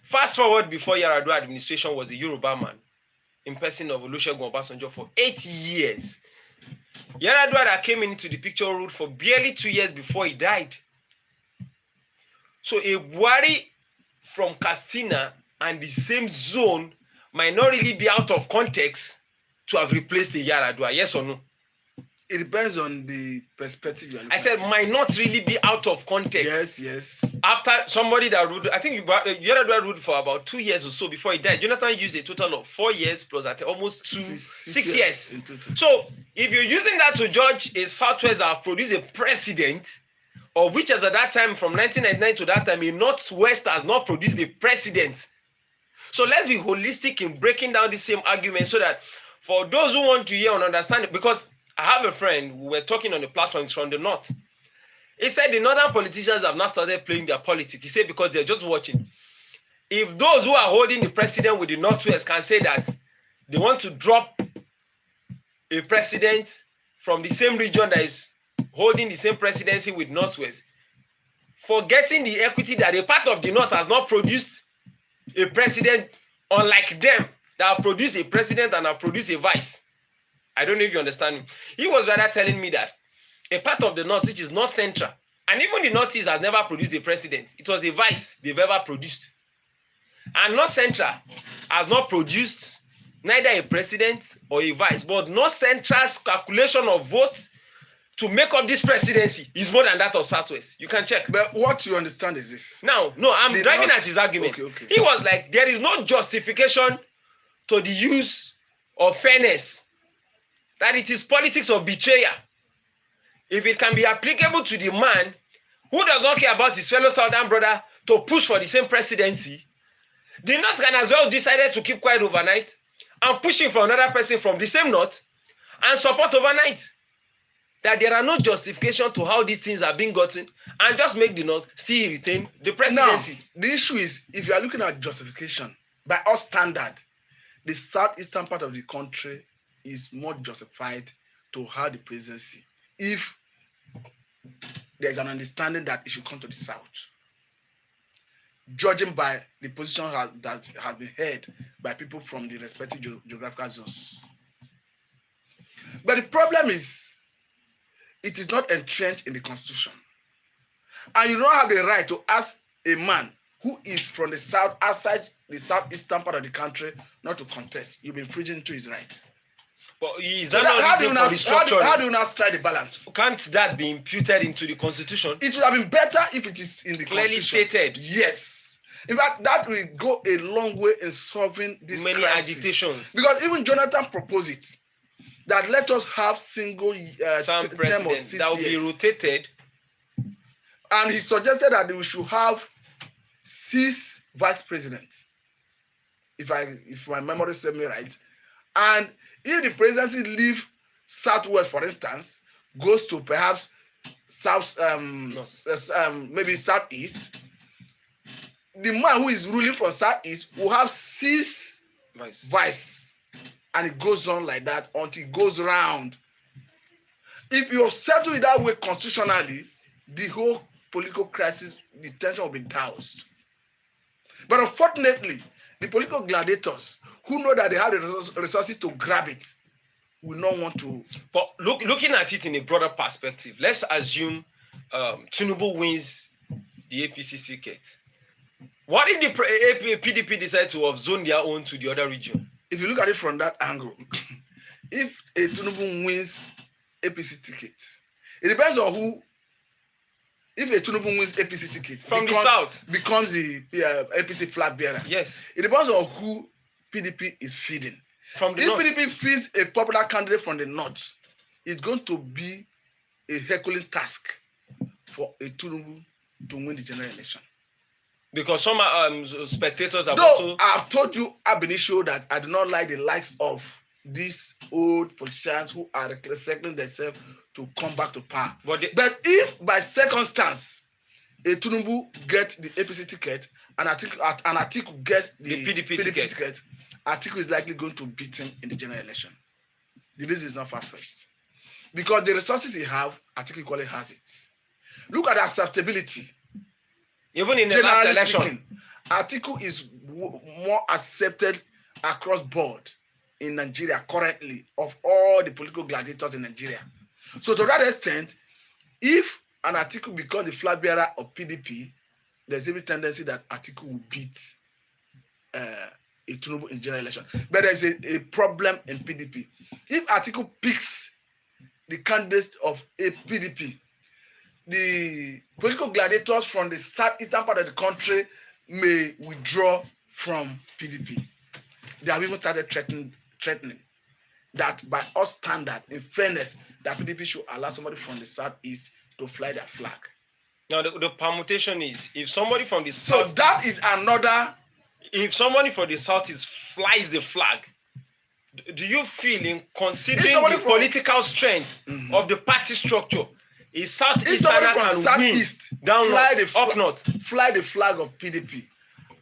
Fast forward, before Yar'Adua administration was a Yoruba man in person of Olusegun Obasanjo for 8 years. Yar'Adua that came into the picture ruled for barely 2 years before he died. So a Buhari from Katsina and the same zone might not really be out of context to have replaced the Yar'Adua, yes or no? It depends on the perspective you are looking I said might not really be out of context. Yes. After somebody that ruled, I think Yar'Adua ruled for about 2 years or so before he died. Jonathan used a total of 4 years plus at almost six years. In total. So if you're using that to judge a Southwest that have produced a president, of which as at that time from 1999 to that time, a Northwest has not produced a president. So let's be holistic in breaking down the same argument so that for those who want to hear and understand it, because I have a friend who were talking on the platforms from the North. He said the Northern politicians have not started playing their politics. He said because they're just watching. If those who are holding the president with the Northwest can say that they want to drop a president from the same region that is holding the same presidency with Northwest, forgetting the equity that a part of the North has not produced a president, unlike them that have produced a president and have produced a vice. I don't know if you understand me. He was rather telling me that a part of the North, which is North Central, and even the Northeast has never produced a president. It was a vice they've ever produced. And North Central has not produced neither a president or a vice, but North Central's calculation of votes to make up this presidency is more than that of Southwest. You can check. But what you understand is this. Now, no, I'm driving at his argument. Okay. He was like, there is no justification to the use of fairness, that it is politics of betrayal. If it can be applicable to the man who does not care about his fellow Southern brother to push for the same presidency, the North can as well decided to keep quiet overnight and pushing for another person from the same North and support overnight. That there are no justification to how these things are being gotten, and just make the North still retain the presidency. Now, the issue is, if you are looking at justification, by our standard, the southeastern part of the country is more justified to have the presidency if there is an understanding that it should come to the south, judging by the position that has been held by people from the respective geographical zones. But the problem is, it is not entrenched in the constitution. And you don't have the right to ask a man who is from the south, outside the southeastern part of the country, not to contest. You'll be infringing into his right. But is So that not how do you now strike the balance? Can't that be imputed into the constitution? It would have been better if it is in the Clearly constitution. stated. Yes. In fact, that will go a long way in solving this Many crisis. agitations. Because even Jonathan proposed it, that let us have single Some term of president 6 that will be years. rotated. And he suggested that we should have 6 vice presidents, if my memory serves me right. And if the presidency leave southwest, for instance, goes to perhaps south, maybe southeast, the man who is ruling from southeast will have 6 vice, and it goes on like that until it goes round. If you settle it that way constitutionally, the whole political crisis, the tension will be doused. But unfortunately, the political gladiators who know that they have the resources to grab it will not want to. But looking at it in a broader perspective, let's assume Tinubu wins the APC ticket. What if the PDP decide to have zoned their own to the other region? If you look at it from that angle, if a Tinubu wins APC ticket, it depends on who. If a Tinubu wins APC ticket from the south, becomes the APC flag bearer. Yes. It depends on who PDP is feeding. From the if north. PDP feeds a popular candidate from the north, it's going to be a Herculean task for a Tinubu to win the general election. Because some spectators have also. I've told you ab initio that I do not like the likes of these old politicians who are recycling themselves to come back to power. But if by circumstance a Tinubu gets the APC ticket and Atiku gets the PDP ticket, Atiku is likely going to beat him in the general election. The reason is not far-fetched. Because the resources he have, Atiku equally has it. Look at the acceptability. Even in the last election, Atiku is more accepted across board in Nigeria currently of all the political gladiators in Nigeria. So to that extent, if an Atiku becomes the flag bearer of PDP, there's every tendency that Atiku will beat a Tinubu in general election. But there's a problem in PDP. If Atiku picks the candidate of a PDP, the political gladiators from the southeastern part of the country may withdraw from PDP. They have even started threatening that by our standard, in fairness, that PDP should allow somebody from the southeast to fly their flag. Now the permutation is, if somebody from the south... So that is another... If somebody from the southeast flies the flag, do you feel, in considering the political strength of the party structure, is southeast can win down north, up north, fly the flag of PDP,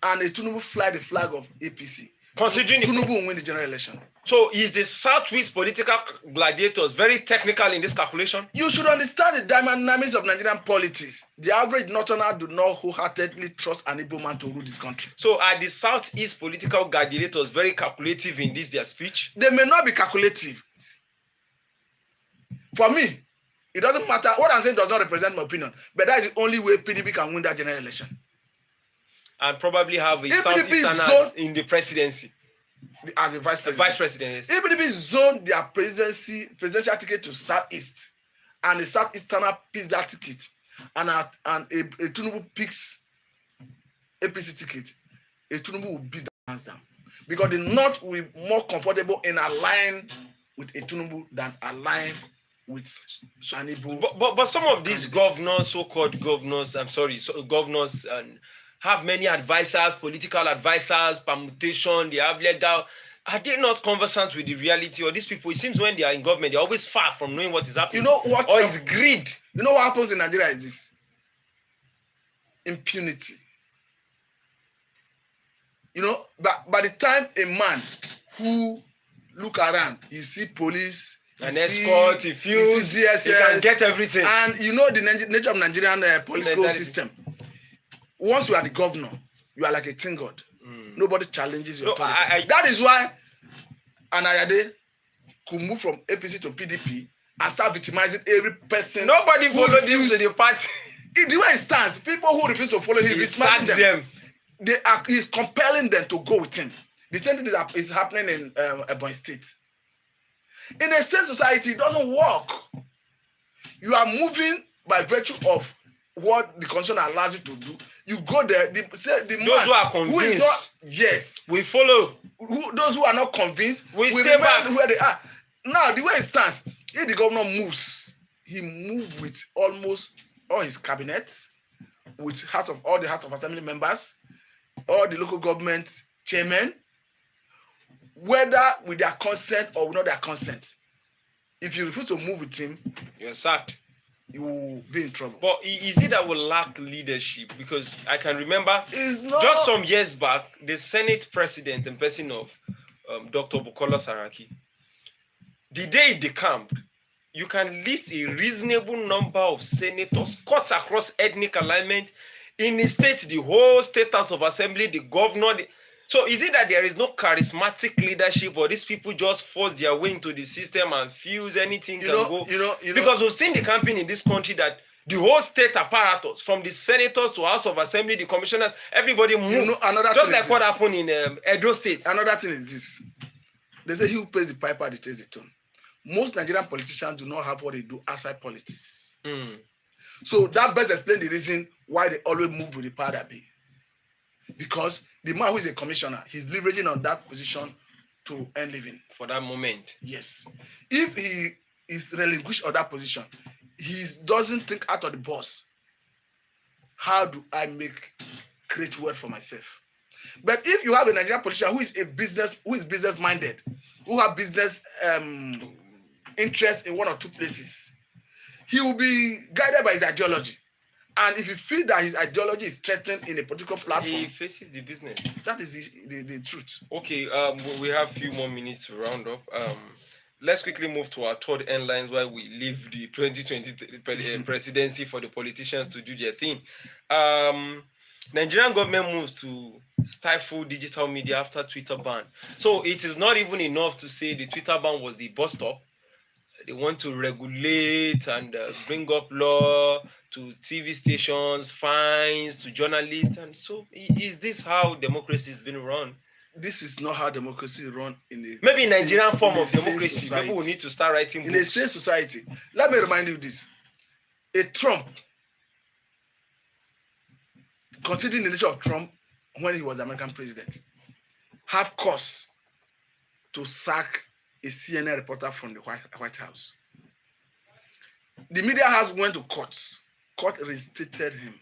and a Tinubu fly the flag of APC? Considering Tinubu will win the general election. So is the southwest political gladiators very technical in this calculation? You should understand the dynamics of Nigerian politics. The average northerner do not wholeheartedly trust an Igbo man to rule this country. So are the southeast political gladiators very calculative in this their speech? They may not be calculative. For me, it doesn't matter. What I'm saying does not represent my opinion. But that is the only way PDP can win that general election. and probably have a If Southeasterners in the presidency as a vice the president. vice president. If PDP zone their presidential ticket to Southeast, and the Southeasterner picks that ticket, and a Tinubu picks APC ticket, a Tinubu will beat the hands down, because the North will be more comfortable in aligning with a Tinubu than align with Shanibu. But some of these governors, so-called governors, governors, and have many advisors, political advisors, permutation. They have legal. Are they not conversant with the reality? Or these people, it seems when they are in government, they're always far from knowing what is happening. You know what? Or it's greed. You know what happens in Nigeria is this: impunity. You know, but by the time a man who look around, you see police, an escort, he feels he can get everything. And you know the nature of Nigerian political system. Once you are the governor, you are like a tin god. Nobody challenges your authority. That is why Adeyeye could move from APC to PDP and start victimizing every person. Nobody followed him to the party. The way it stands, people who refuse to follow him, he sacked them. He's compelling them to go with him. The same thing is happening in Ebonyi State. In a state society, it doesn't work. You are moving by virtue of what the constitution allows you to do. You go there. Those who are convinced, yes, we follow. Those who are not convinced, we stay back where they are. Now, the way it stands, if the governor moves, he moves with almost all his cabinet, with all the House of Assembly members, all the local government chairmen, whether with their consent or without their consent. If you refuse to move with him, you're sacked. You will be in trouble. But is it that we lack leadership? Because I can remember just some years back, the Senate president in person of Dr. Bukola Saraki, the day it decamped, you can list a reasonable number of senators cut across ethnic alignment in the state, the whole state House of Assembly, the governor. So is it that there is no charismatic leadership, or these people just force their way into the system and fuse anything can go? Because we've seen the campaign in this country that the whole state apparatus, from the senators to House of Assembly, the commissioners, everybody moved. Just like what happened in Edo State. Another thing is this. They say he who pays the piper dictates the tone. Most Nigerian politicians do not have what they do outside politics. So that best explains the reason why they always move with the power that be. Because the man who is a commissioner, he's leveraging on that position to earn living. For that moment. Yes. If he is relinquished on that position, he doesn't think out of the box. How do I create wealth for myself? But if you have a Nigerian politician who is business minded, who have business interest in one or two places, he will be guided by his ideology. And if you feel that his ideology is threatened in a political platform, he faces the business. That is the truth. Okay, we have a few more minutes to round up. Let's quickly move to our third headlines while we leave the 2020 presidency for the politicians to do their thing. Nigerian government moves to stifle digital media after Twitter ban. So it is not even enough to say the Twitter ban was the bus stop. They want to regulate and bring up law to TV stations, fines to journalists. And so is this how democracy is being run? This is not how democracy is run maybe in Nigerian form of democracy. Maybe we need to start writing books. In a safe society. Let me remind you this. A Trump, considering the nature of Trump when he was American president, have cause to sack a CNN reporter from the White House. The media house went to court. Court reinstated him.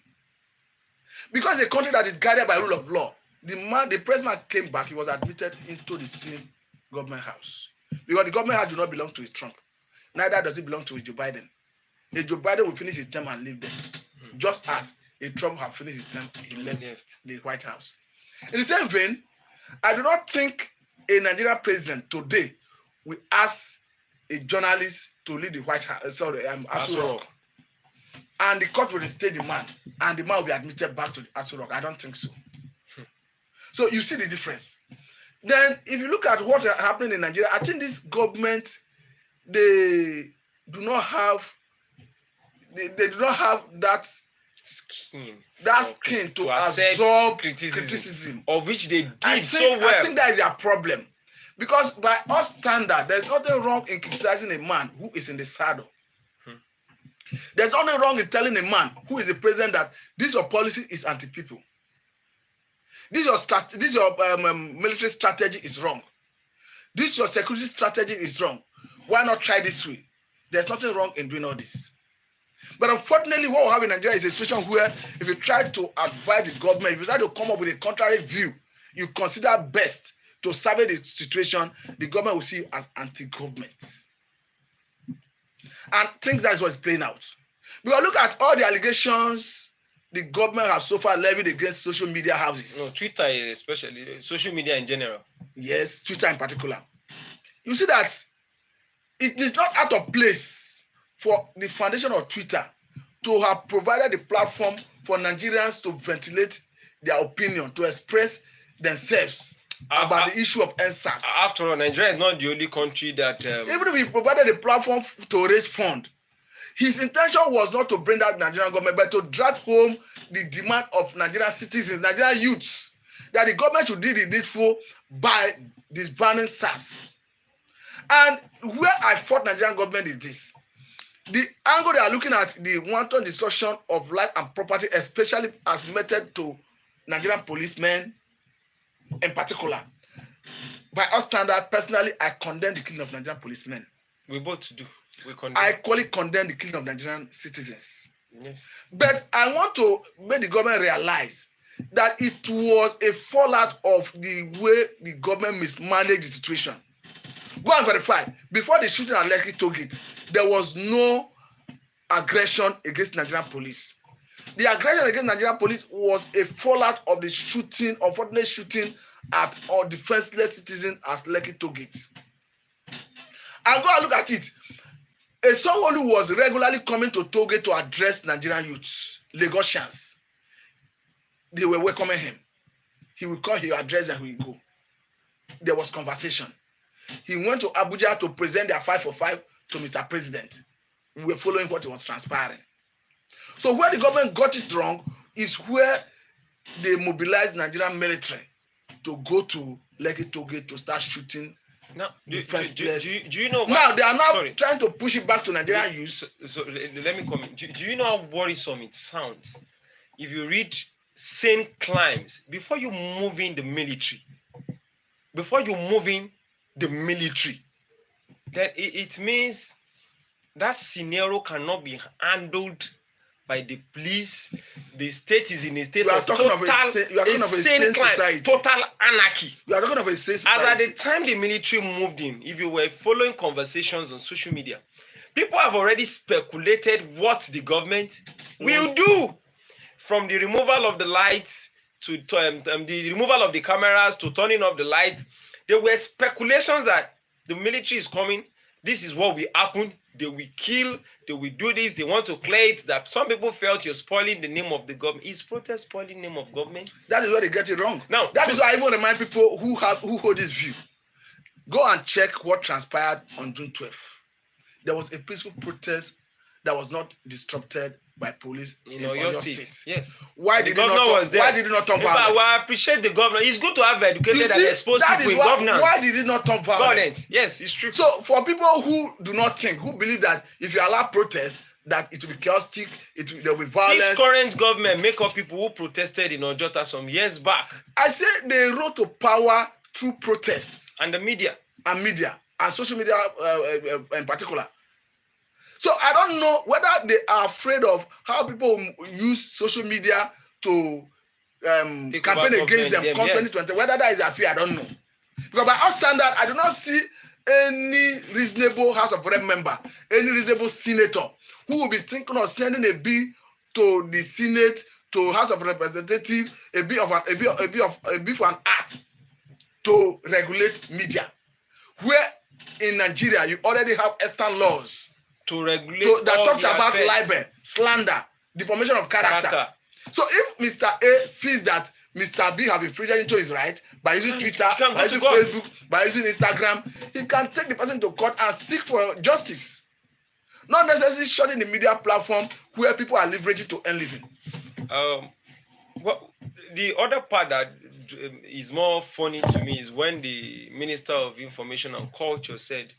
Because a country that is guided by rule of law, the president came back, he was admitted into the same government house. Because the government house do not belong to a Trump. Neither does it belong to a Joe Biden. A Joe Biden will finish his term and leave them. Just as a Trump have finished his term, he left the White House. In the same vein, I do not think a Nigerian president today will ask a journalist to leave the White House, Aso Rock. And the court will reinstate the man, and the man will be admitted back to the Aso Rock. I don't think so. So you see the difference. Then, if you look at what is happening in Nigeria, I think this government, they do not have that skin. That skin to accept absorb criticism, criticism, of which they did I well. think that is their problem. Because by our standard, there's nothing wrong in criticizing a man who is in the saddle. There's nothing wrong in telling a man who is the president that this your policy is anti-people. This your military strategy is wrong. This your security strategy is wrong. Why not try this way? There's nothing wrong in doing all this. But unfortunately, what we have in Nigeria is a situation where if you try to advise the government, if you try to come up with a contrary view, you consider best to salvage the situation, the government will see you as anti-government. And I think that's what's playing out. Because look at all the allegations the government has so far levied against social media houses. No, Twitter especially, social media in general. Yes, Twitter in particular. You see that it is not out of place for the foundation of Twitter to have provided the platform for Nigerians to ventilate their opinion, to express themselves about the issue of NSAS. After all, Nigeria is not the only country that... Even if he provided a platform to raise funds, his intention was not to bring down the Nigerian government, but to drag home the demand of Nigerian citizens, Nigerian youths, that the government should do the needful by disbanding SARS. And where I fought Nigerian government is this. The angle they are looking at, the wanton destruction of life and property, especially as method to Nigerian policemen in particular. By our standard, personally, I condemn the killing of Nigerian policemen. We both do. I equally condemn the killing of Nigerian citizens. Yes. But I want to make the government realize that it was a fallout of the way the government mismanaged the situation. Go and verify. Before the shooting at Lekki Togate, there was no aggression against Nigerian police. The aggression against Nigerian police was a fallout of the shooting, unfortunate shooting at all defenseless citizens at Lekki Togate. And go and look at it. Someone who was regularly coming to Togate to address Nigerian youths, Lagosians, they were welcoming him. He would come, he would address them, he would go. There was conversation. He went to Abuja to present their 5 for 5 to Mr. President. We were following what was transpiring. So where the government got it wrong is where they mobilized Nigerian military to go to Lekki Togate to start shooting. Now, do you know? Now they are trying to push it back to Nigerian youth. So let me comment. Do you know how worrisome it sounds? If you read sane climbs before you move in the military, that it means that scenario cannot be handled by the police. The state is in a state of total sane crime, total anarchy. You are talking of a sane society. As at the time the military moved in, if you were following conversations on social media, people have already speculated what the government will do, from the removal of the lights to the removal of the cameras to turning off the lights. There were speculations that the military is coming. This is what will happen. They will kill. They will do this. They want to clear it. That some people felt you're spoiling the name of the government. Is protest spoiling the name of government? That is where they get it wrong. Now, that is why I even remind people who hold this view. Go and check what transpired on June 12th. There was a peaceful protest that was not disrupted by police in Oyo State. Yes. Why did it not turn violent? I appreciate the governor. It's good to have educated and exposed people in governance. Why did it not turn violent? Yes, it's true. So for people who do not think, who believe that if you allow protest, that it will be chaotic, there will be violence. This current government make up people who protested in Ojota some years back. I say they rose to power through protests. And the media. And social media in particular. So I don't know whether they are afraid of how people use social media to campaign against them come 2020. Whether that is a fear, I don't know. Because by our standard, I do not see any reasonable House of Rep member, any reasonable senator who will be thinking of sending a bill to the Senate, to House of Representatives, a bill for an act to regulate media. Where in Nigeria you already have Eastern laws to regulate that talks about libel, slander, defamation of character. So if Mr. A feels that Mr. B have infringed into his right by using Twitter, by using Facebook, by using Instagram, he can take the person to court and seek for justice. Not necessarily shutting the media platform where people are leveraging to earn living. Well, the other part that is more funny to me is when the Minister of Information and Culture said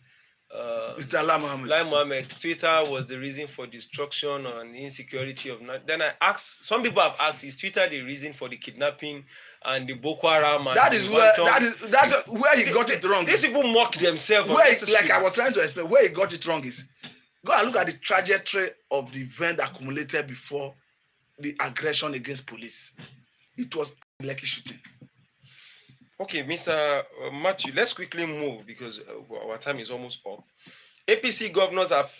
Mr. Lai Mohammed. Lai Mohammed, Twitter was the reason for destruction and insecurity of. Then I asked, some people have asked, is Twitter the reason for the kidnapping and the Boko Haram? And That is where where he got it wrong. These people mock themselves. Like I was trying to explain, where he got it wrong is, go and look at the trajectory of the event accumulated before the aggression against police. It was like a shooting. Okay, Mr. Matthew, let's quickly move because our time is almost up. APC governors have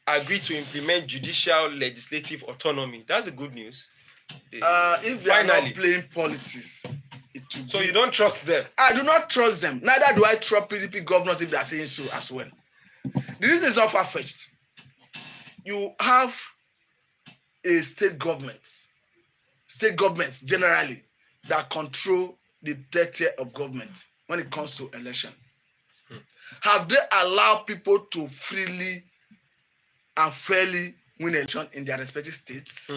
agreed to implement judicial legislative autonomy. That's a good news. If they are not playing politics, so you don't trust them? I do not trust them. Neither do I trust PDP governors if they are saying so as well. The reason is not far-fetched. You have a state governments generally that control the third tier of government when it comes to election. Have they allowed people to freely and fairly win election in their respective states?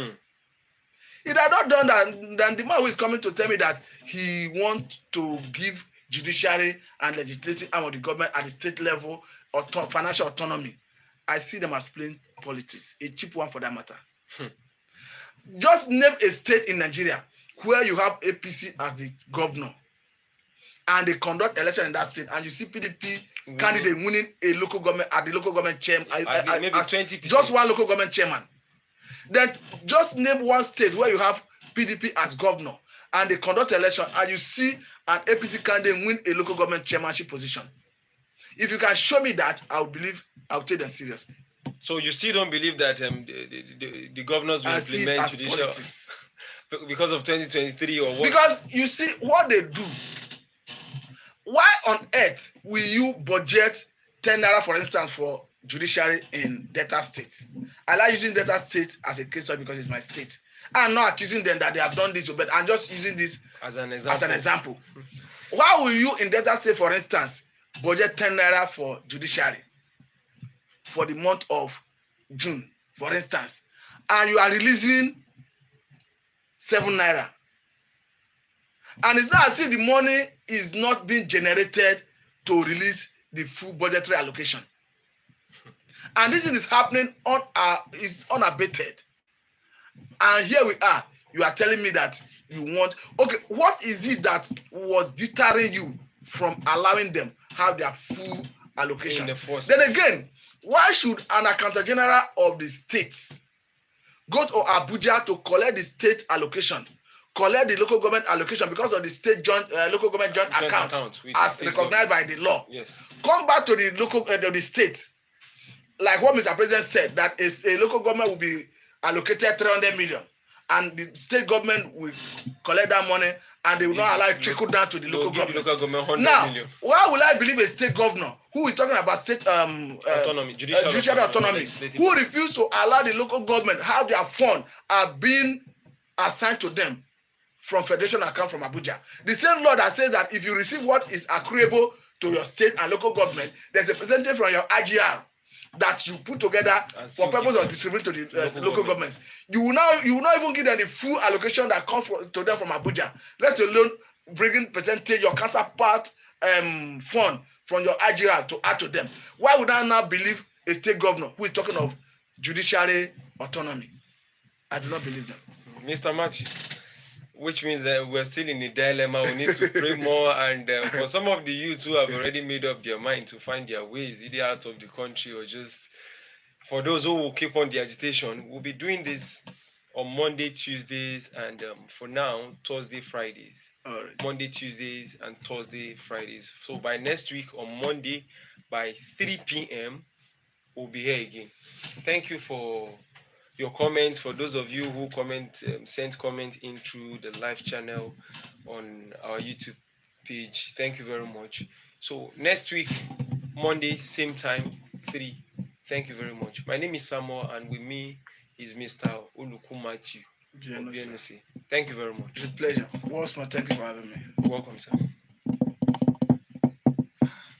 If they are not done that, then the man who is coming to tell me that he wants to give judiciary and legislative arm of the government at the state level or financial autonomy, I see them as playing politics, a cheap one for that matter. Just name a state in Nigeria where you have APC as the governor and they conduct election in that state, and you see PDP candidate winning a local government at the local government chairman, maybe 20%. Just one local government chairman. Then just name one state where you have PDP as governor and they conduct election, and you see an APC candidate win a local government chairmanship position. If you can show me that, I will take them seriously. So you still don't believe that the governors will implement judicial because of 2023 or what? Because you see what they do. Why on earth will you budget 10 naira, for instance, for judiciary in Delta State? I like using Delta State as a case study because it's my state. I'm not accusing them that they have done this, but I'm just using this as an example. Why will you in Delta State, for instance, budget 10 naira for judiciary for the month of June, for instance, and you are releasing 7 naira? And it's not as if the money is not being generated to release the full budgetary allocation. And this is happening is unabated. And here we are. You are telling me that you want, okay, what is it that was deterring you from allowing them have their full allocation? Then again, why should an accountant general of the states go to Abuja to collect the state allocation, collect the local government allocation because of the state local government joint account as recognized by the law? Yes. Come back to the local the state, like what Mr. President said, that a local government will be allocated 300 million, and the state government will collect that money, and they will not allow it to trickle down to the local government. Now, why will I believe a state governor who is talking about state autonomy, judicial autonomy, who refuse to allow the local government have their fund are being assigned to them from federation account from Abuja? The same law that says that if you receive what is accruable to your state and local government, there's a percentage from your IGR that you put together for purpose of distributing to the local governments. You will not even give them the full allocation that comes to them from Abuja, let alone bringing percentage your counterpart fund from your IGR to add to them. Why would I now believe a state governor who is talking of judiciary autonomy? I do not believe them. Mr. Matthew, which means we're still in a dilemma. We need to pray more. And for some of the youths who have already made up their mind to find their ways, either out of the country or just for those who will keep on the agitation, we'll be doing this on Monday, Tuesdays, and for now, Thursday, Fridays. All right. Monday, Tuesdays, and Thursday, Fridays. So by next week on Monday, by 3 p.m., we'll be here again. Thank you for your comments. For those of you who sent comment in through the live channel on our YouTube page, thank you very much. So next week, Monday, same time, 3. Thank you very much. My name is Samuel, and with me is Mr. Oluku Matthew. Thank you very much. It's a pleasure. Once more, thank you for having me. Welcome, sir.